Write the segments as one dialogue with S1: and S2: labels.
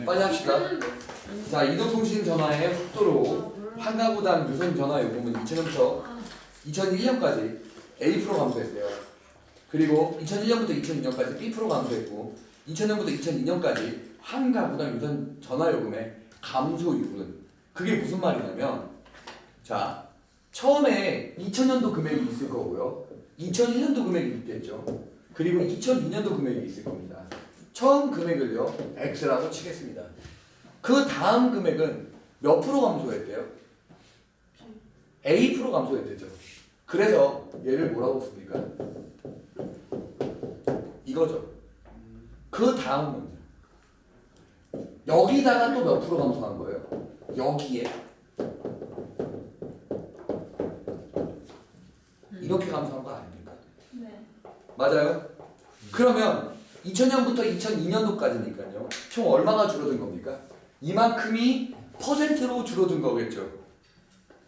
S1: 빨리 합시다. 자, 이동통신 전화의 속도로 한 가구당 유선 전화 요금은 2000년부터 2001년까지 A% 감소했대요. 그리고 2001년부터 2002년까지 B% 감소했고 2000년부터 2002년까지 한 가구당 유선 전화 요금의 감소율은 그게 무슨 말이냐면 자, 처음에 2000년도 금액이 있을 거고요. 2001년도 금액이 있겠죠. 그리고 2002년도 금액이 있을 겁니다. 처음 금액을요 X라고 치겠습니다. 그 다음 금액은 몇 프로 감소했대요? A% 감소했대죠. 그래서 얘를 뭐라고 씁니까? 이거죠. 그 다음은요. 여기다가 또 몇 프로 감소한 거예요? 여기에 이렇게 감소한 거 아닙니까?
S2: 네.
S1: 맞아요? 그러면 2000년부터 2002년도까지니까요. 총 얼마가 줄어든 겁니까? 이만큼이 퍼센트로 줄어든 거겠죠.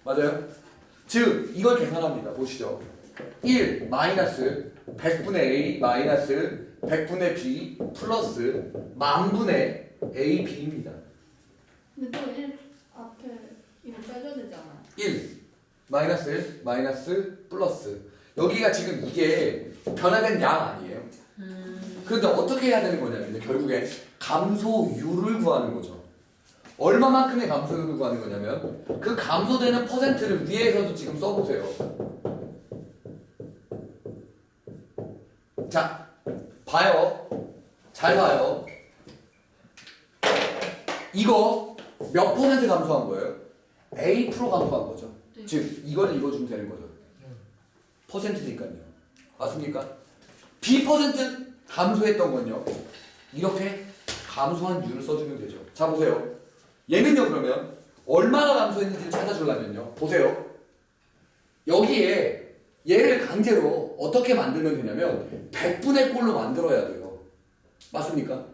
S1: 맞아요? 즉 이걸 계산합니다. 보시죠. 1 마이너스 100분의 A 마이너스 100분의 B 플러스 만분의 AB입니다.
S2: 근데 또 1 앞에 이거 빼줘야 되지 않아요?
S1: 1 마이너스 1 마이너스 플러스 여기가 지금 이게 변화된 양 아니에요? 그런데 어떻게 해야 되는 거냐면 결국에 감소율을 구하는 거죠. 얼마만큼의 감소율을 구하는 거냐면 그 감소되는 퍼센트를 위에서도 지금 써보세요. 자, 봐요. 잘 봐요. 이거 몇 퍼센트 감소한 거예요? A% 감소한 거죠.
S2: 네.
S1: 즉 이걸 읽어주면 되는 거죠. 퍼센트니까요. 맞습니까? B% 감소했던 건요. 이렇게 감소한 율을 써주면 되죠. 자 보세요. 얘는요 그러면 얼마나 감소했는지를 찾아주려면요. 보세요. 여기에 얘를 강제로 어떻게 만들면 되냐면 100분의 꼴로 만들어야 돼요. 맞습니까?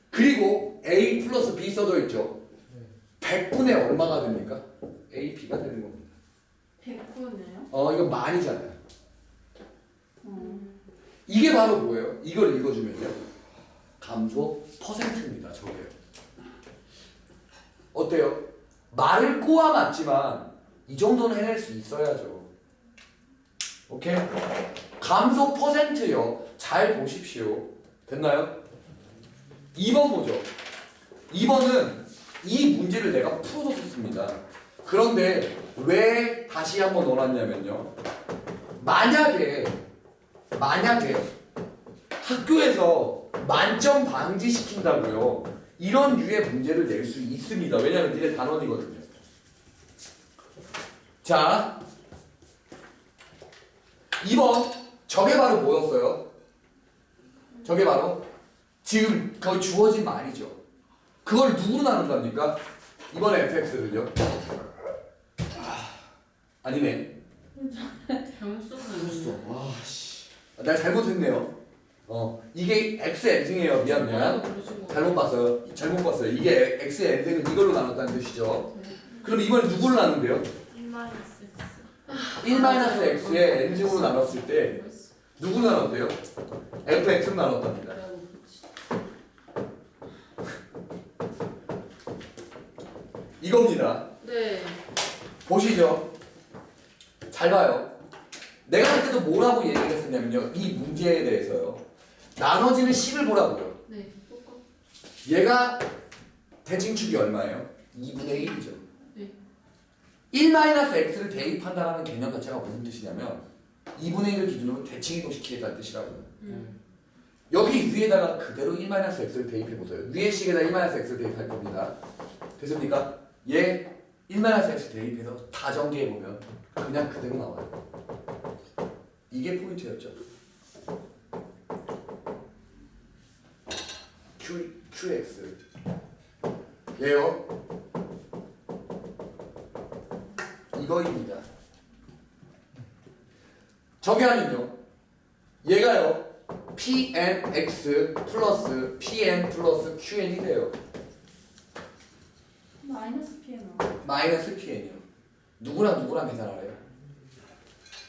S1: 그리고 A 플러스 B 써져 있죠. 100분의 얼마가 됩니까? A, B가 되는 겁니다.
S2: 100%네요?
S1: 이거 만이잖아요. 이게 바로 뭐예요? 이걸 읽어주면요. 감소 퍼센트입니다. 저게요. 어때요? 말을 꼬아 맞지만 이 정도는 해낼 수 있어야죠. 오케이? 감소 퍼센트요. 잘 보십시오. 됐나요? 2번 보죠. 2번은 이 문제를 내가 풀어줬습니다. 그런데 왜 다시 한번 넣어놨냐면요. 만약에 학교에서 만점 방지시킨다고요. 이런 유의 문제를 낼 수 있습니다. 왜냐하면 니네 단원이거든요. 자, 2번 저게 바로 뭐였어요? 저게 바로 지금 거의 주어진 말이죠. 그걸 누구로 나눈답니까? 이번에 fx를요. 아니네.
S3: 병수는
S1: 와, 씨. 내가 잘못했네요. 이게 x의 n승이에요. 미안. 잘못 봤어요. 이게 x의 n승은 이걸로 나눴다는 뜻이죠. 그럼 이번에 누구를 나눈대요? 1-x의 n승으로 나눴을 때 누구 나눴대요? fx로 나눴답니다. 이겁니다.
S3: 네.
S1: 보시죠. 잘 봐요. 내가 그때도 뭐라고 얘기를 했었냐면요. 이 문제에 대해서요. 나눠지는 식을 보라고요.
S3: 네. 똑같.
S1: 얘가 대칭축이 얼마예요? 2분의 1이죠.
S3: 네.
S1: 1-x를 대입한다라는 개념 자체가 무슨 뜻이냐면 2분의 1을 기준으로 대칭 이동시키겠다는 뜻이라고요. 여기 위에다가 그대로 1-x를 대입해보세요. 위에 식에다 1-x를 대입할 겁니다. 됐습니까? 얘 1-x 대입해서 다 전개해보면 그냥 그대로 나와요. 이게 포인트였죠. QX 얘요. 이거입니다. 저게 하면요. 얘가요. PNX 플러스 PN 플러스 QN이 돼요.
S2: 마이너스 P는
S1: 마이너스 PN이요. 누구랑 계산하래요?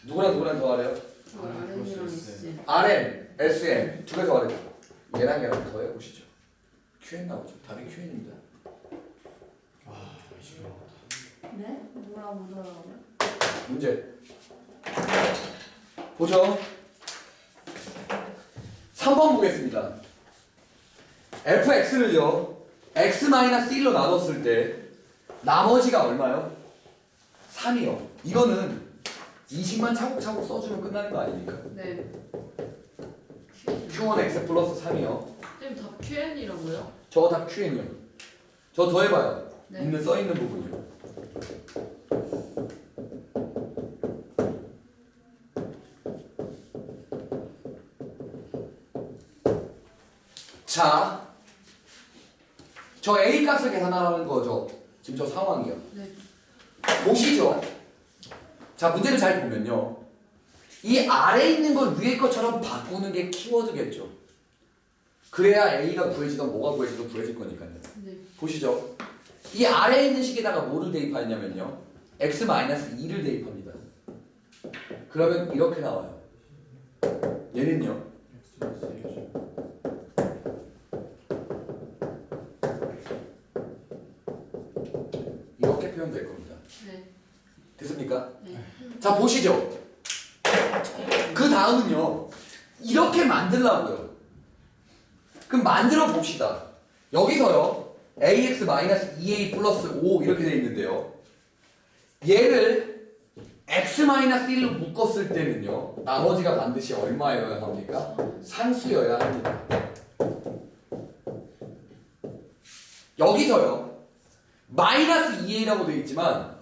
S1: 누구랑 더하래요?
S3: RN이랑 S.
S1: RM, SM 두 개 더하래요. 얘랑 더해 보시죠. QN 나오죠. 답이 QN입니다.
S3: 아, 지금
S2: 네? 뭐라고 그러더라고요?
S1: 문제 보죠. 3번 보겠습니다. fx를요 x-1로 나눴을 때 나머지가 얼마요? 3이요. 이거는 이식만 차곡차곡 써주면 끝나는 거 아닙니까?
S4: 네.
S1: q1x 플러스 3이요.
S4: 선생님 답 QN이라고요?
S1: 저거 다 QN이요. 저 더해봐요.
S4: 네.
S1: 있는 써있는 부분이요. 자, 저 A 값을 계산하라는 거죠. 지금 저 상황이요.
S4: 네.
S1: 보시죠. 자, 문제를 잘 보면요. 이 아래에 있는 걸 위에 것처럼 바꾸는 게 키워드겠죠. 그래야 A가 구해지던 뭐가 구해지던 구해질 거니까요.
S4: 네.
S1: 보시죠. 이 아래에 있는 식에다가 뭐를 대입하냐면요. x-2를 대입합니다. 그러면 이렇게 나와요. 얘는요. 이렇게 표현될 겁니다.
S4: 네.
S1: 됐습니까?
S4: 네.
S1: 자, 보시죠. 그 다음은요. 이렇게 만들라고요. 그럼 만들어 봅시다. 여기서요. ax-2a 플러스 5 이렇게 되어 있는데요. 얘를 x-1로 묶었을 때는요. 나머지가 반드시 얼마여야 합니까? 상수여야 합니다. 여기서요. 마이너스 2a라고 되어 있지만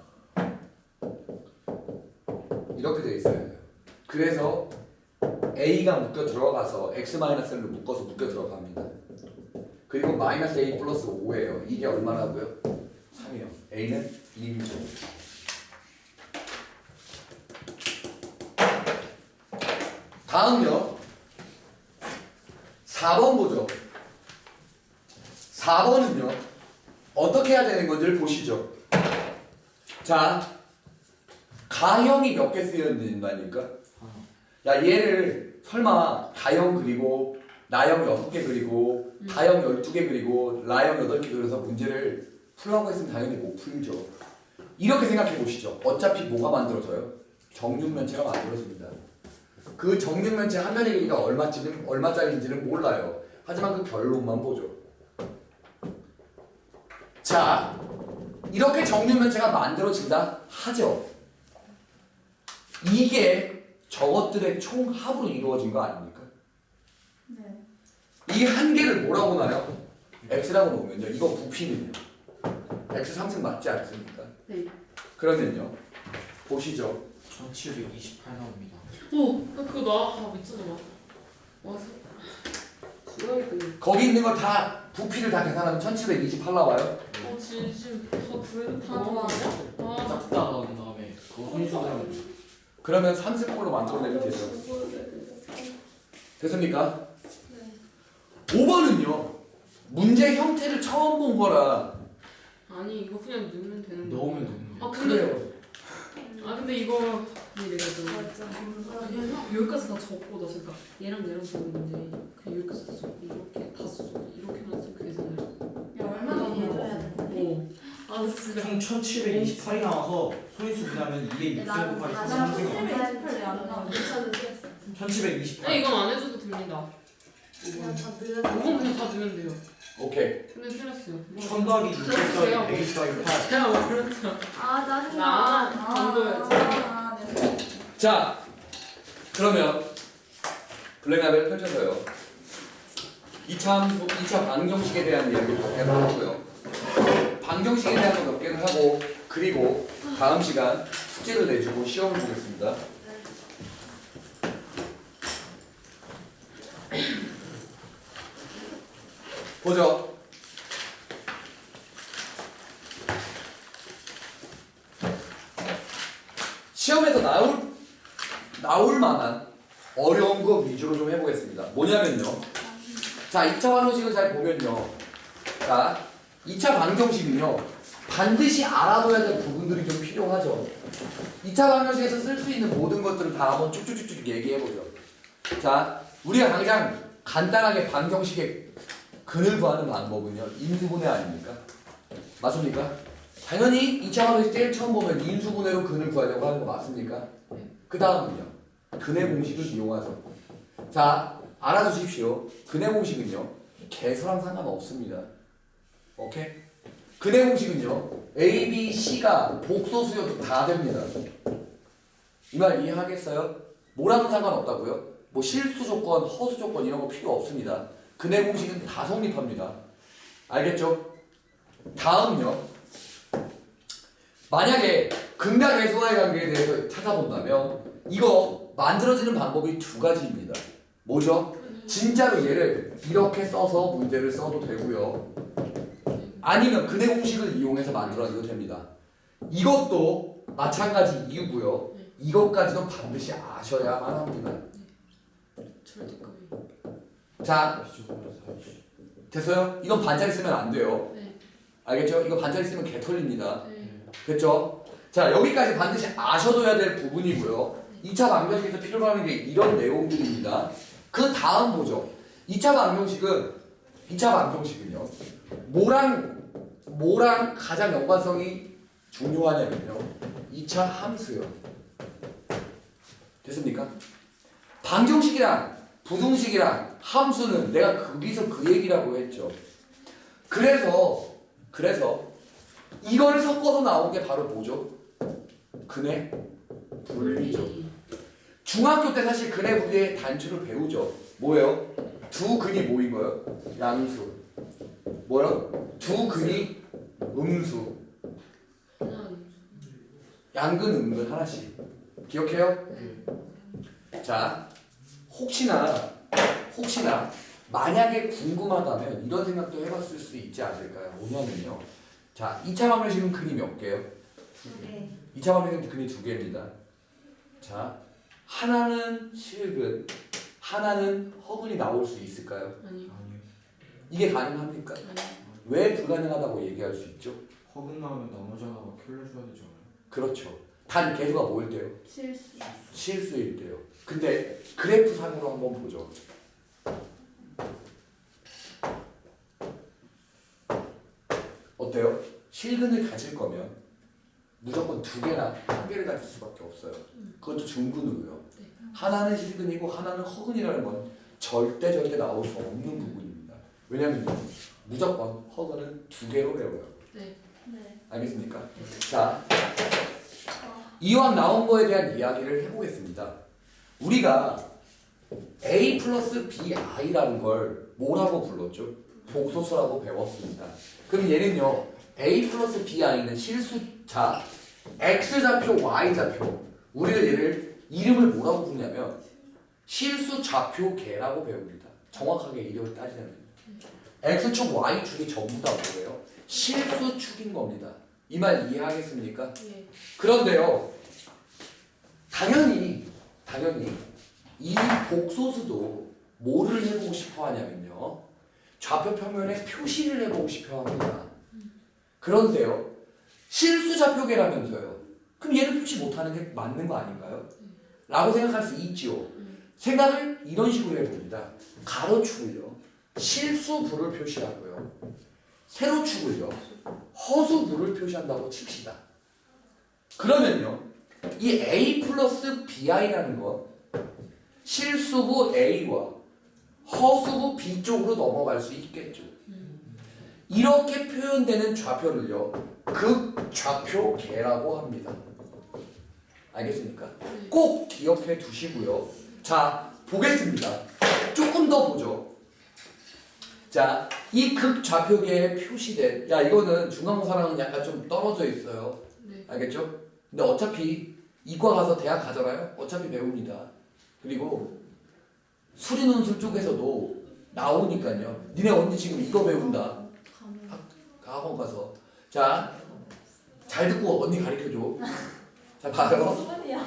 S1: 이렇게 되어 있어요. 그래서 a가 묶여 들어가서 x-를 묶어서 묶여 들어갑니다. 그리고 마이너스 a 플러스 5예요. 이게 얼마라고요? 3이요. a는 2입니다. 다음요. 4번 보죠. 4번은요. 어떻게 해야 되는 건지를 보시죠. 자, 가형이 몇 개 쓰여진다니까? 야, 얘를 설마 가형 그리고 나형 6개 그리고 다형 12개 그리고 라형 8개 그려서 문제를 풀라고 했으면 당연히 못 풀죠. 이렇게 생각해 보시죠. 어차피 뭐가 만들어져요? 정육면체가 만들어집니다. 그 정육면체 한 면의 길이가 얼마짜리인지는 몰라요. 하지만 그 결론만 보죠. 자, 이렇게 정육면체가 만들어진다 하죠. 이게 저것들의 총합으로 이루어진 거 아닙니까?
S2: 네.
S1: 이 한 개를 뭐라고 나요? x라고 놓으면요. 이거 부피는요. x 상승 맞지 않습니까?
S4: 네.
S1: 그러면요. 보시죠.
S3: 1728 나옵니다.
S4: 오, 나 그거 나 미쳤나 봐. 와서. 뭐야 이거?
S1: 거기 있는 거 다 부피를 다 계산하면 1728 나와요.
S4: 지금 다 구해도
S2: 다 좋아하냐?
S4: 아,
S3: 싹 다 나온 다음에 그거 손수하면
S1: 그러면 30꼴로 만들어내면 되죠. 됐습니까?
S2: 네.
S1: 5번은요. 문제 형태를 처음 본 거라.
S4: 아니 이거 그냥 넣으면 되는 거.
S3: 넣으면 되는
S4: 아
S3: 거.
S4: 근데 근데 이거 내가 좀
S2: 맞죠.
S4: 그냥 여기까지 다 적고 나 잠깐 얘랑 적었는데 그냥 여기까지 다 적고 이렇게 다 썼어. 이렇게만 쓰고 계산을.
S2: 야, 얼마나 해줘야 돼?
S4: 오. 아 진짜.
S3: 총 1728이 나와서 소인수 분하면 2에 6 곱하기
S2: 나
S3: 3승
S2: 1728이 안 나와.
S3: 1728.
S4: 이건 안 해줘도 됩니다.
S2: 그냥 다
S4: 이건
S2: 늘려.
S4: 그냥 다 넣으면 돼요.
S1: 오케이.
S4: 근데 틀렸어요.
S3: 1000 더하기 6 더하기 120 더하기 8.
S4: 제가 모르죠.
S2: 아, 짜증나.
S4: 나 정도야지.
S2: 네.
S1: 자, 그러면 블랙라벨 펼쳐서요. 2차 방정식에 대한 이야기를 몇 개를 하고요. 방정식에 대한 거 몇 개를 하고 그리고 다음 시간 숙제를 내주고 시험을 보겠습니다. 보죠. 시험에서 나올 만한 어려운 거 위주로 좀 해보겠습니다. 뭐냐면요. 자, 2차 방정식을 잘 보면요. 자, 2차 방정식은요. 반드시 알아둬야 될 부분들이 좀 필요하죠. 2차 방정식에서 쓸 수 있는 모든 것들을 다 한번 쭉쭉쭉쭉 얘기해보죠. 자, 우리가 당장 간단하게 방정식의 근을 구하는 방법은요 인수분해 아닙니까? 맞습니까? 당연히 2차 방정식 제일 처음 보면 인수분해로 근을 구하려고 하는 거 맞습니까? 그 다음은요 근의 공식을 이용하죠. 자 알아두십시오. 근의 공식은요 개수랑 상관없습니다. 오케이? 근의 공식은요 A, B, C가 복소수여도 다 됩니다. 이 말 이해하겠어요? 뭐라도 상관없다고요? 뭐 실수 조건, 허수 조건 이런 거 필요 없습니다. 근의 공식은 다 성립합니다. 알겠죠? 다음요. 만약에 근과 개수와의 관계에 대해서 찾아본다면 이거 만들어지는 방법이 두 가지입니다. 뭐죠? 진짜로 얘를 이렇게 써서 문제를 써도 되고요. 아니면 근의 공식을 이용해서 만들어도 됩니다. 이것도 마찬가지 이유고요. 이것까지도 반드시 아셔야만 합니다.
S4: 절대값이.
S1: 자, 됐어요? 이건 반자리 쓰면 안 돼요.
S4: 네.
S1: 알겠죠? 이거 반자리 쓰면 개 털립니다.
S4: 네.
S1: 됐죠? 자, 여기까지 반드시 아셔둬야 될 부분이고요. 2차 방정식에서 필요로 하는 게 이런 내용들입니다. 그 다음 보죠. 2차 방정식은요. 뭐랑 가장 연관성이 중요하냐면요. 2차 함수요. 됐습니까? 방정식이랑 부등식이랑 함수는 내가 거기서 그 얘기라고 했죠. 그래서 이걸 섞어서 나온 게 바로 뭐죠? 근의 분리죠. 중학교 때 사실 근의 분리의 단추를 배우죠. 뭐예요? 두 근이 모인 거예요. 양수. 뭐요? 두 근이 음수. 양근, 음근 하나씩. 기억해요? 자, 혹시나 만약에 궁금하다면 이런 생각도 해봤을 수 있지 않을까요? 뭐냐면요. 자, 2차 방정식은 근이 몇 개요?
S2: 2개.
S1: 2차 방정식은 근이 두 개입니다. 자, 하나는 실근, 하나는 허근이 나올 수 있을까요?
S4: 아니.
S1: 이게 가능합니까?
S4: 아니.
S1: 왜 불가능하다고 얘기할 수 있죠?
S3: 허근 나오면 나머지 하나가 킬러줘야 되잖아요.
S1: 그렇죠. 단 개수가 뭐일 때요?
S2: 실수.
S1: 실수일 때요. 근데 그래프상으로 한번 보죠. 어때요? 실근을 가질 거면 무조건 두 개나 한 개를 가질 수밖에 없어요. 그것도 중근으로요. 하나는 실근이고 하나는 허근이라는 건 절대 나올 수 없는 부분입니다. 왜냐하면 무조건 허근은 두 개로 배워요.
S4: 네.
S2: 네.
S1: 알겠습니까? 자, 이왕 나온 거에 대한 이야기를 해보겠습니다. 우리가 A 플러스 BI라는 걸 뭐라고 불렀죠? 복소수라고 배웠습니다. 그럼 얘는요, A 플러스 BI는 실수자, X좌표, Y좌표. 우리가 얘를 이름을 뭐라고 부르냐면 실수좌표계라고 배웁니다. 정확하게 이름을 따지자면 X축, Y축이 전부 다 뭐예요? 실수축인 겁니다. 이 말 이해하겠습니까?
S4: 네.
S1: 그런데요, 당연히 이 복소수도 뭐를 해보고 싶어 하냐면요, 좌표 평면에 표시를 해보고 싶어 합니다. 그런데요, 실수좌표계라면서요. 그럼 얘를 표시 못하는 게 맞는 거 아닌가요? 라고 생각할 수 있지요. 생각을 이런 식으로 해봅니다. 가로축을요, 실수부를 표시하고요, 세로축을요, 허수부를 표시한다고 칩시다. 그러면요, 이 A 플러스 BI라는 건 실수부 A와 허수부 B 쪽으로 넘어갈 수 있겠죠. 이렇게 표현되는 좌표를요, 극좌표계라고 합니다. 알겠습니까? 꼭 기억해 두시고요. 자, 보겠습니다. 조금 더 보죠. 자, 이 극좌표계에 표시된, 야, 이거는 중간고사랑은 약간 좀 떨어져 있어요.
S4: 네.
S1: 알겠죠? 근데 어차피 이과 가서 대학 가잖아요? 어차피 배웁니다. 그리고 수리논술 쪽에서도 나오니까요. 니네 언니 지금 이거 배운다. 학원 가서. 자, 잘 듣고 언니 가르쳐줘. 자, 봐요.
S2: 소리야.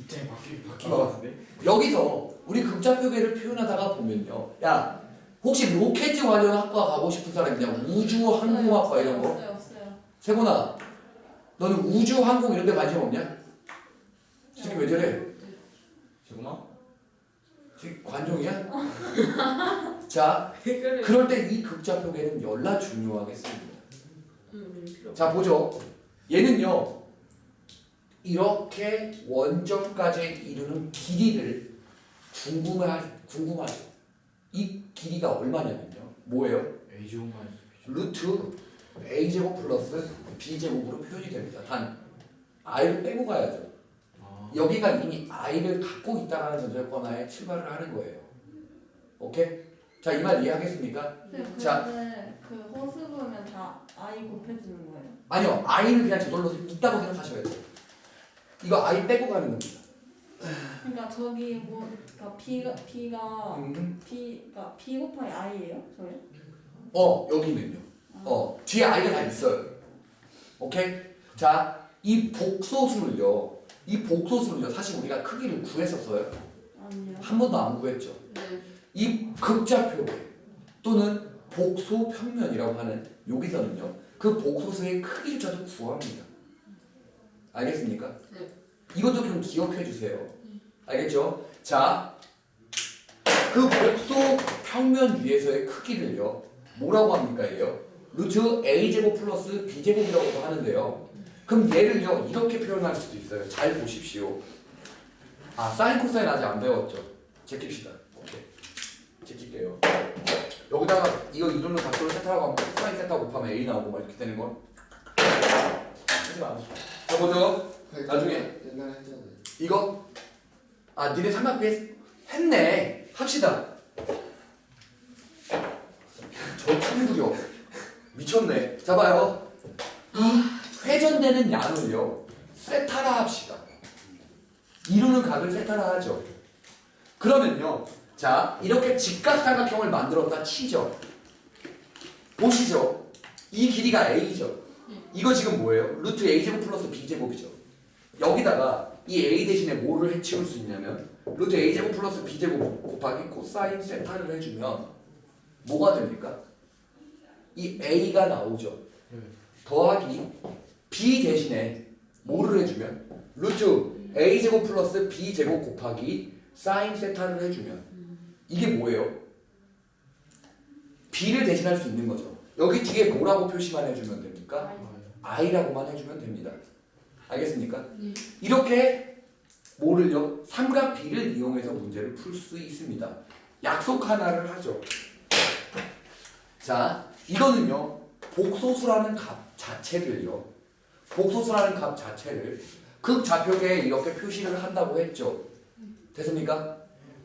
S3: 입장이 바뀐 것 같은데?
S1: 여기서 우리 극좌표계를 표현하다가 보면요. 야, 혹시 로켓 관련 학과 가고 싶은 사람 있냐? 우주항공학과 이런 거?
S2: 없어요.
S1: 세곤아, 너는 우주항공 이런 데 관심 없냐? 이 새끼 왜 저래?
S3: 지구나?
S1: 지금 관종이야? 자,
S4: 그래.
S1: 그럴 때 이 극좌표계는 열나 중요하겠습니다.
S4: 필요.
S1: 자, 보죠. 얘는요, 이렇게 원점까지 이르는 길이를 궁금하죠. 이 길이가 얼마냐면요. 뭐예요?
S3: A제곱 마이너스 B제곱.
S1: 루트 a제곱 플러스 b제곱으로 표현이 됩니다. 단 i를 빼고 가야죠.
S3: 아,
S1: 여기가 이미 i를 갖고 있다는 전제권하에 출발을 하는 거예요. 오케이? 자, 이 말 이해하겠습니까?
S2: 네,
S1: 자.
S2: 근데 그 허수보면 다 I 곱해주는 거예요?
S1: 아니요, i는 그냥 저절로 있다고 생각하셔야 돼요. 이거 i 빼고 가는 겁니다.
S2: 그러니까 저기 뭐 그러니까 B가
S1: 음.
S2: B가 B 곱하기 I예요? 저요?
S1: 여기는요. 뒤에 i가 다 있어요. 오케이? 자, 이 복소수를요. 사실 우리가 크기를 구했었어요.
S2: 아니요.
S1: 한 번도 안 구했죠.
S4: 네.
S1: 이 극좌표계 또는 복소평면이라고 하는 여기서는요. 그 복소수의 크기를 저도 구합니다. 알겠습니까?
S4: 네.
S1: 이것도 좀 기억해 주세요. 알겠죠? 자, 그 복소평면 위에서의 크기를요. 뭐라고 합니까? 얘요? 루트 a제곱 플러스 b제곱이라고도 하는데요. 그럼 얘를요. 이렇게 표현할 수도 있어요. 잘 보십시오. 사인 코사인 아직 안 배웠죠? 제낍시다. 오케이. 제낄게요. 여기다가 이거 이름을 각도를 세타라고 하면 코사인 세타 곱하면 a 나오고 막 이렇게 되는 건 하지 마. 자, 보죠. 나중에
S5: 옛날에 했잖아요.
S1: 이거 니네 삼각비 했네. 합시다. 저 참구려 미쳤네. 자, 봐요. 이 회전되는 양을요 세타라 합시다. 이루는 각을 세타라 하죠. 그러면요, 자, 이렇게 직각삼각형을 만들었다 치죠. 보시죠. 이 길이가 a죠. 이거 지금 뭐예요? 루트 a제곱 플러스 b제곱이죠. 여기다가 이 a 대신에 뭐를 해치울 수 있냐면 루트 a제곱 플러스 b제곱 곱하기 코사인 세타를 해주면 뭐가 됩니까? 이 a가 나오죠. 더하기 b 대신에 뭐를 해주면 루트 a제곱 플러스 b제곱 곱하기 사인 세타를 해주면 이게 뭐예요? b를 대신할 수 있는 거죠. 여기 뒤에 뭐라고 표시만 해주면 됩니까? i라고만 해주면 됩니다. 알겠습니까?
S4: 네.
S1: 이렇게 뭐를요? 삼각 B를 이용해서 문제를 풀 수 있습니다. 약속 하나를 하죠. 자, 이거는요. 복소수라는 값 자체를 극좌표계에 이렇게 표시를 한다고 했죠. 됐습니까?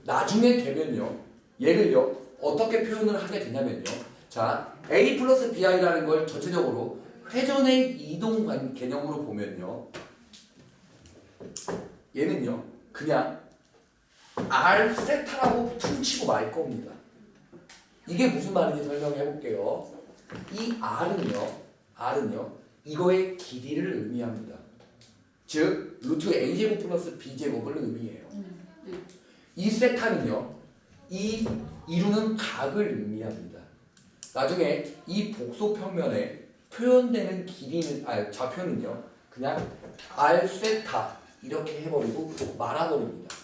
S1: 나중에 되면요. 얘를요. 어떻게 표현을 하게 되냐면요. 자, A 플러스 BI라는 걸 전체적으로 회전의 이동 개념으로 보면요. 얘는요. 그냥 R 세타라고 퉁치고 말 겁니다. 이게 무슨 말인지 설명해 볼게요. 이 R은요. 이거의 길이를 의미합니다. 즉 루트 A제곱 플러스 B제곱을 의미해요. 이 세타는요. 이 이루는 각을 의미합니다. 나중에 이 복소평면에 표현되는 좌표는요. 그냥 R 세타 이렇게 해버리고 말아버립니다.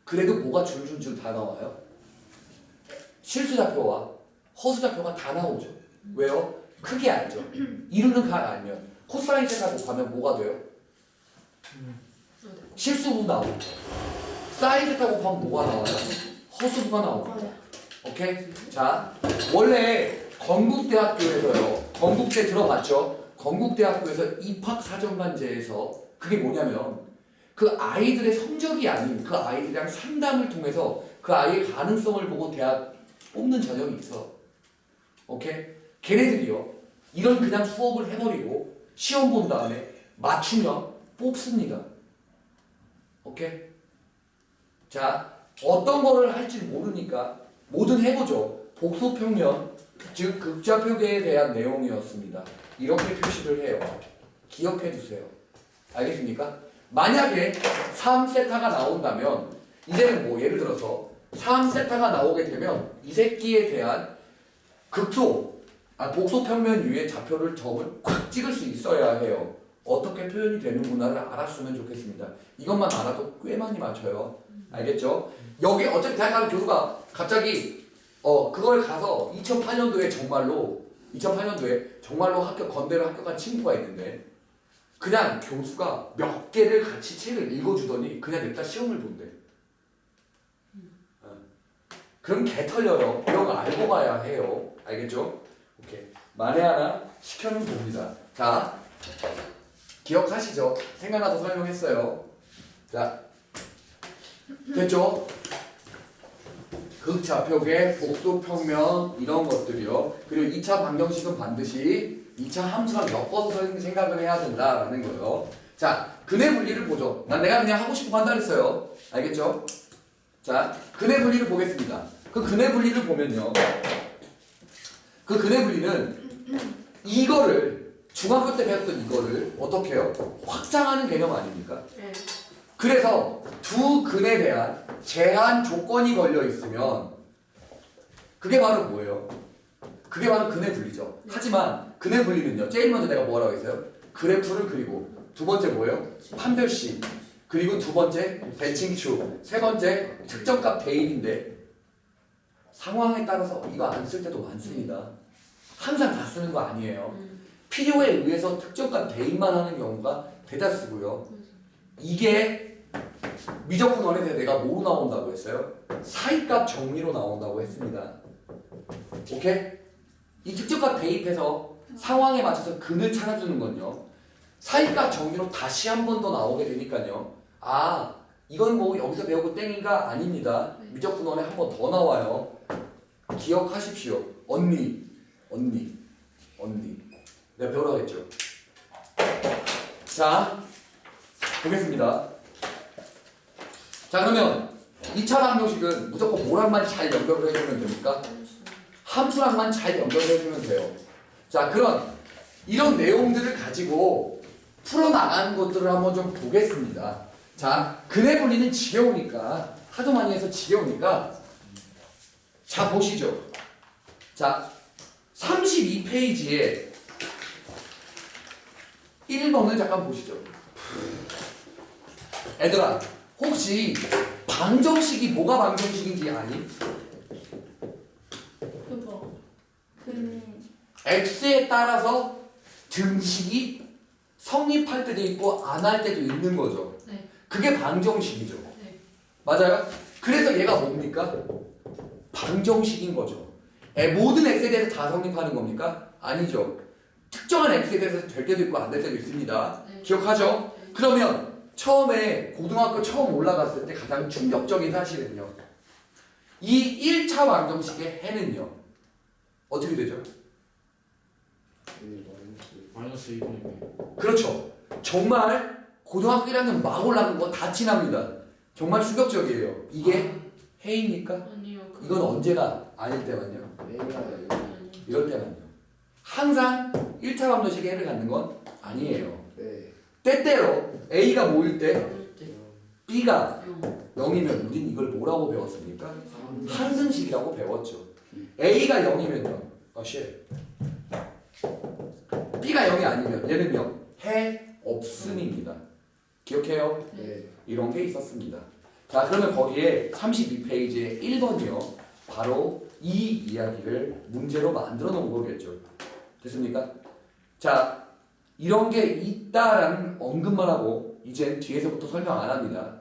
S1: 그래도 뭐가 줄줄줄 다 나와요? 실수좌표와 허수좌표가 다 나오죠. 왜요? 크게 알죠. 이루는 각 알면 코사인 세타 곱하면 뭐가 돼요? 실수분 나오고 사인 세타 곱하면 뭐가 나와요? 허수부가 나오고. 오케이? 자, 원래 건국대학교에서요. 건국대 들어봤죠? 건국대학교에서 입학사정관제에서 그게 뭐냐면 그 아이들의 성적이 아닌 그 아이들이랑 상담을 통해서 그 아이의 가능성을 보고 대학 뽑는 전형이 있어. 오케이? 걔네들이요. 이런 그냥 수업을 해버리고 시험 본 다음에 맞추면 뽑습니다. 오케이? 자, 어떤 거를 할지 모르니까 뭐든 해보죠. 복소평면, 즉 극좌표계에 대한 내용이었습니다. 이렇게 표시를 해요. 기억해 두세요. 알겠습니까? 만약에 3세타가 나온다면 이제는 뭐 예를 들어서 3세타가 나오게 되면 이 새끼에 대한 복소평면 위에 좌표를 점을 꽉 찍을 수 있어야 해요. 어떻게 표현이 되는구나를 알았으면 좋겠습니다. 이것만 알아도 꽤 많이 맞춰요. 알겠죠? 여기 어차피 대학 가는 교수가 갑자기 그걸 가서 2008년도에 정말로 건대로 합격한 친구가 있는데 그냥 교수가 몇 개를 같이 책을 읽어주더니 그냥 냅다 시험을 본대. 그럼 개 털려요. 이런 거 알고 가야 해요. 알겠죠? 오케이. 만에 하나 시켜는 봅니다. 자, 기억하시죠? 생각나서 설명했어요. 자, 됐죠? 극좌표계, 복수평면 이런 것들이요. 그리고 2차 방정식은 반드시 2차 함수랑 엮어서 생각을 해야 된다라는 거예요. 자, 근의 분리를 보죠. 내가 그냥 하고 싶은 거 한다 그랬어요. 알겠죠? 자, 근의 분리를 보겠습니다. 그 근의 분리를 보면요. 그 근의 분리는 이거를 중학교 때 배웠던 이거를 어떻게 해요? 확장하는 개념 아닙니까?
S4: 네.
S1: 그래서 두 근에 대한 제한 조건이 걸려 있으면 그게 바로 뭐예요? 그게 바로 근의 분리죠. 하지만 근의 분리는요. 제일 먼저 내가 뭐라고 했어요? 그래프를 그리고 두 번째 뭐예요? 판별식 그리고 두 번째 대칭축 세 번째 특정값 대입인데 상황에 따라서 이거 안 쓸 때도 많습니다. 항상 다 쓰는 거 아니에요. 필요에 의해서 특정값 대입만 하는 경우가 대다수고요. 이게 미적분 원에서 내가 뭐로 나온다고 했어요? 사이값 정리로 나온다고 했습니다. 오케이? 이 특정값 대입해서 상황에 맞춰서 근을 찾아주는 건요. 사이값 정리로 다시 한 번 더 나오게 되니까요. 아, 이건 뭐 여기서 배우고 땡이가 아닙니다. 미적분 원에 한 번 더 나와요. 기억하십시오. 언니. 내가 배우라고 했죠. 자, 보겠습니다. 자, 그러면 2차 방정식은 무조건 뭐랑만 잘 연결을 해주면 됩니까? 함수랑만 잘 연결해주면 돼요. 자, 이런 내용들을 가지고 풀어나가는 것들을 한번 좀 보겠습니다. 자, 근의 분리는 지겨우니까, 하도 많이 해서 지겨우니까, 자, 보시죠. 자, 32페이지에 1번을 잠깐 보시죠. 얘들아, 혹시 방정식이 뭐가 방정식인지 아니?
S2: 그거
S1: x에 따라서 등식이 성립할 때도 있고 안 할 때도 있는 거죠.
S4: 네.
S1: 그게 방정식이죠.
S4: 네.
S1: 맞아요? 그래서 얘가 뭡니까? 방정식인 거죠. 모든 x에 대해서 다 성립하는 겁니까? 아니죠. 특정한 x에 대해서 될 때도 있고 안 될 때도 있습니다.
S4: 네.
S1: 기억하죠?
S4: 네.
S1: 그러면 처음에 고등학교 처음 올라갔을 때 가장 충격적인 사실은요. 이 1차 방정식의 해는요. 어떻게 되죠?
S3: 마이너스 2분의
S1: 그렇죠. 정말 고등학교 1학년 막 올라간 거 다 티납니다. 정말 충격적이에요. 이게 해입니까?
S4: 아니요.
S1: 이건 언제가 아닐 때만요.
S4: 아니요.
S1: 이럴 때만요. 항상 1차 방정식의 해를 갖는 건 아니에요. 때때로 A가 뭐일 때 B가 0이면 우린 이걸 뭐라고 배웠습니까? 항등식이라고 배웠죠. A가 0이면요. B가 0이 아니면 얘는요. 해 없음입니다. 기억해요?
S4: 네.
S1: 이런 게 있었습니다. 자, 그러면 거기에 32페이지에 1번이요. 바로 이 이야기를 문제로 만들어 놓은 거겠죠. 됐습니까? 자, 이런 게 있다라는 언급만 하고 이젠 뒤에서부터 설명 안 합니다.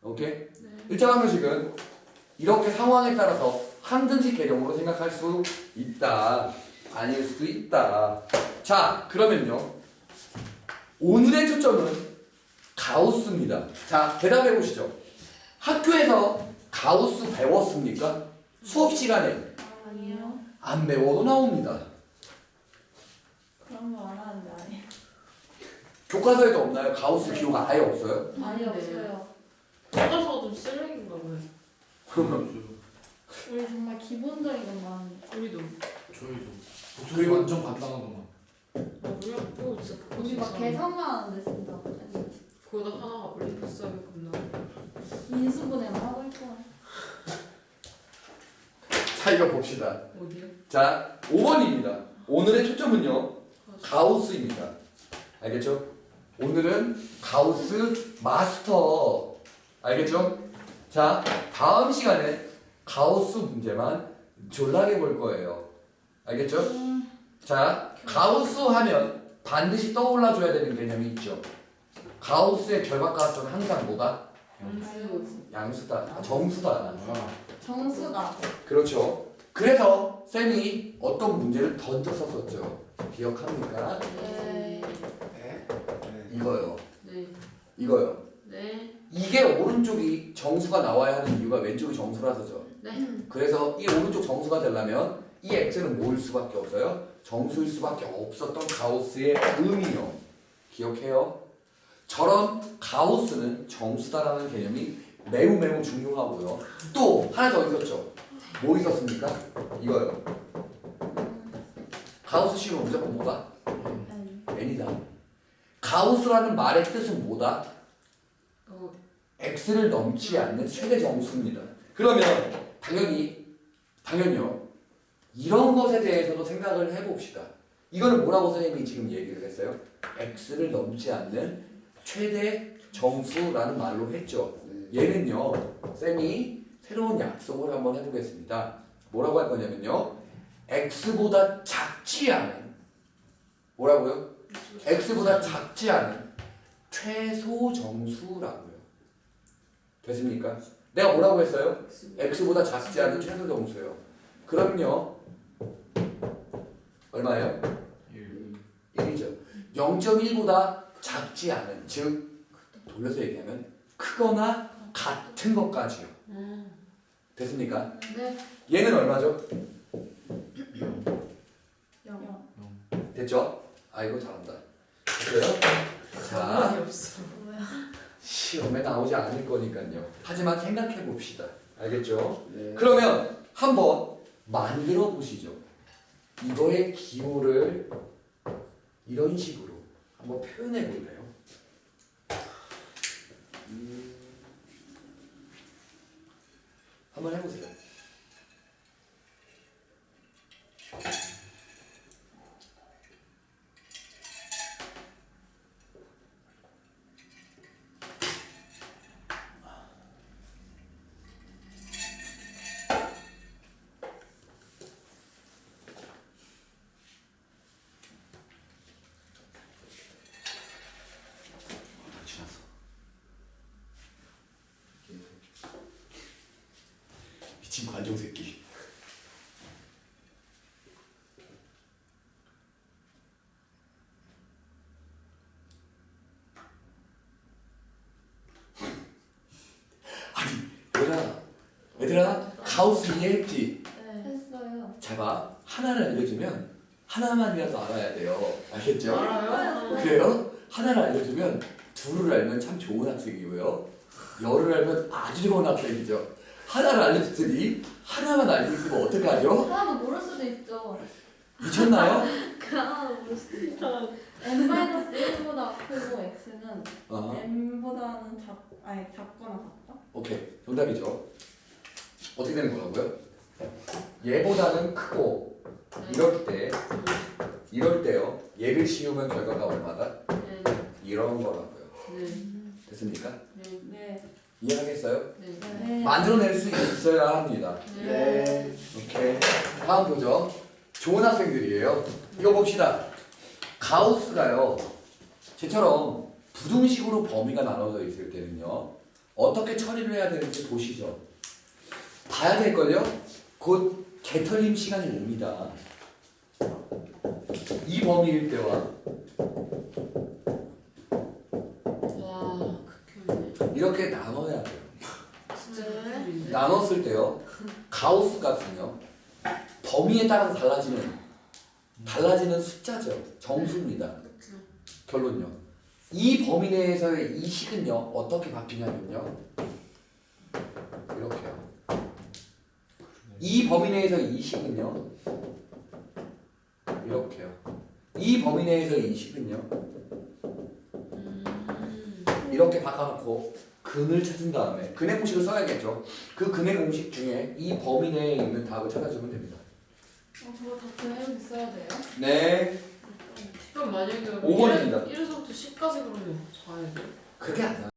S1: 오케이?
S4: 네.
S1: 1차 방정식은 이렇게 상황에 따라서 항등식 개념으로 생각할 수 있다. 아닐 수도 있다. 자, 그러면요. 오늘의 초점은 가우스입니다. 자, 대답해 보시죠. 학교에서 가우스 배웠습니까? 수업 시간에
S2: 아니요.
S1: 안 배워도 나옵니다.
S2: 그런 거 안 하는데 아니.
S1: 교과서에도 없나요? 가우스 기호가 아예 없어요?
S2: 아니 없어요.
S4: 교과서도 쓰레기인가 봐요.
S2: 우리 정말 기본적인 것만.
S4: 우리도.
S3: 저희도
S1: 그리고
S3: 완전 간단한 것만.
S4: 뭐야? 또 진짜
S2: 우리 막
S4: 진짜.
S2: 계산만 하는데 쓴다.
S4: 그거다 하나가 올림푸스하게 겁나.
S2: 인수분해만 하고 있고.
S1: 자, 이거 봅시다.
S4: 어디요?
S1: 자, 5번입니다. 오늘의 초점은요. 가우스입니다. 알겠죠? 오늘은 가우스 마스터. 알겠죠? 자, 다음 시간에 가우스 문제만 졸라게 볼 거예요. 알겠죠? 자, 가우스 하면 반드시 떠올라줘야 되는 개념이 있죠. 가우스의 결과값은 항상 뭐다? 양수다. 아, 정수다.
S2: 정수다.
S1: 그렇죠. 그래서 쌤이 어떤 문제를 던졌었었죠. 기억합니까?
S2: 네.
S1: 이거요.
S4: 네.
S1: 이거요.
S4: 네.
S1: 이게 오른쪽이 정수가 나와야 하는 이유가 왼쪽이 정수라서죠.
S4: 네.
S1: 그래서 이 오른쪽 정수가 되려면 이 x는 뭐일 수밖에 없어요? 정수일 수밖에 없었던 가우스의 의미요. 기억해요? 저런 가우스는 정수다라는 개념이 매우 매우 중요하고요. 또 하나 더 있었죠. 뭐 있었습니까? 이거요. 가우스 씌우면 무조건 뭐다? n이다. 가우스라는 말의 뜻은 뭐다? x를 넘지 않는 최대 정수입니다. 그러면 당연히요. 이런 것에 대해서도 생각을 해봅시다. 이거는 뭐라고 선생님이 지금 얘기를 했어요? x를 넘지 않는 최대 정수라는 말로 했죠. 얘는요, 쌤이 새로운 약속을 한번 해보겠습니다. 뭐라고 할 거냐면요, x보다 작지 않은, 뭐라고요? x보다 작지 않은 최소 정수라고요. 됐습니까? 내가 뭐라고 했어요? x보다 작지 않은 최소 정수예요. 그럼요, 얼마예요? 1이죠. 0.1보다 작지 않은, 즉 돌려서 얘기하면 크거나 같은 것까지요. 됐습니까?
S4: 네.
S1: 얘는 얼마죠?
S2: 0.
S1: 됐죠? 아이고 잘한다. 됐어요? 자,
S4: 상관이 없어.
S1: 시험에 나오지 않을 거니까요. 하지만 생각해 봅시다. 알겠죠?
S3: 네.
S1: 그러면 한번 만들어 보시죠. 이거의 기호를 이런 식으로 한번 표현해 볼래요? 한번 해보세요. 미친 관종 새끼. 아니, 얘들아, 가우스 이해했지?
S2: 했어요.
S1: 잘 봐. 하나를 알려주면 하나만이라도 알아야 돼요. 알겠죠?
S4: 알아요?
S1: 그래요? 하나를 알려주면 둘을 알면 참 좋은 학생이고요. 열을 알면 아주 좋은 학생이죠. 하나를 알려줬더니 하나만 알고 있으면 어떡하죠?
S2: 하나도 모를 수도 있죠.
S1: 미쳤나요?
S2: 하나도 모를 수도 있죠. n-1보다 크고 x는
S1: 어,
S2: n보다는 작거나 같다?
S1: 오케이. 정답이죠. 어떻게 되는 거라고요? 얘보다는 크고 이럴 때요. 얘를 씌우면 결과가 얼마다? 이런 거라고요.
S4: 네.
S1: 됐습니까?
S4: 네.
S2: 네.
S1: 이해하겠어요?
S4: 네.
S2: 네.
S1: 만들어낼 수 있어야 합니다.
S3: 네.
S1: 오케이. 다음 보죠. 좋은 학생들이에요. 이거 봅시다. 가우스가요. 쟤처럼 부등식으로 범위가 나눠져 있을 때는요. 어떻게 처리를 해야 되는지 보시죠. 봐야 될걸요? 곧 개털림 시간이 옵니다. 이 범위일 때와
S4: 와, 극혐이네.
S1: 이렇게 나눠야 돼요.
S4: 진짜 극혐이네.
S1: 나눴을 때요. 가우스 값은요. 범위에 따라서 달라지는 숫자죠. 정수입니다.
S4: 그쵸.
S1: 결론요. 이 범위 내에서의 이 식은요. 어떻게 바뀌냐면요. 이렇게요. 이 범위 내에서의 이 식은요. 이렇게요. 이 범위 내에서의 이 식은요. 이렇게 바꿔놓고 근을 찾은 다음에 근의 공식을 써야겠죠. 그 근의 공식 중에 이 범위 내에 있는 답을 찾아주면 됩니다.
S2: 저거 다 그냥 써야 돼요?
S1: 네.
S4: 그럼 만약에
S1: 5번입니다.
S4: 1에서부터 10까지 그러면 다 해야 돼?
S1: 그렇게 안 나와요.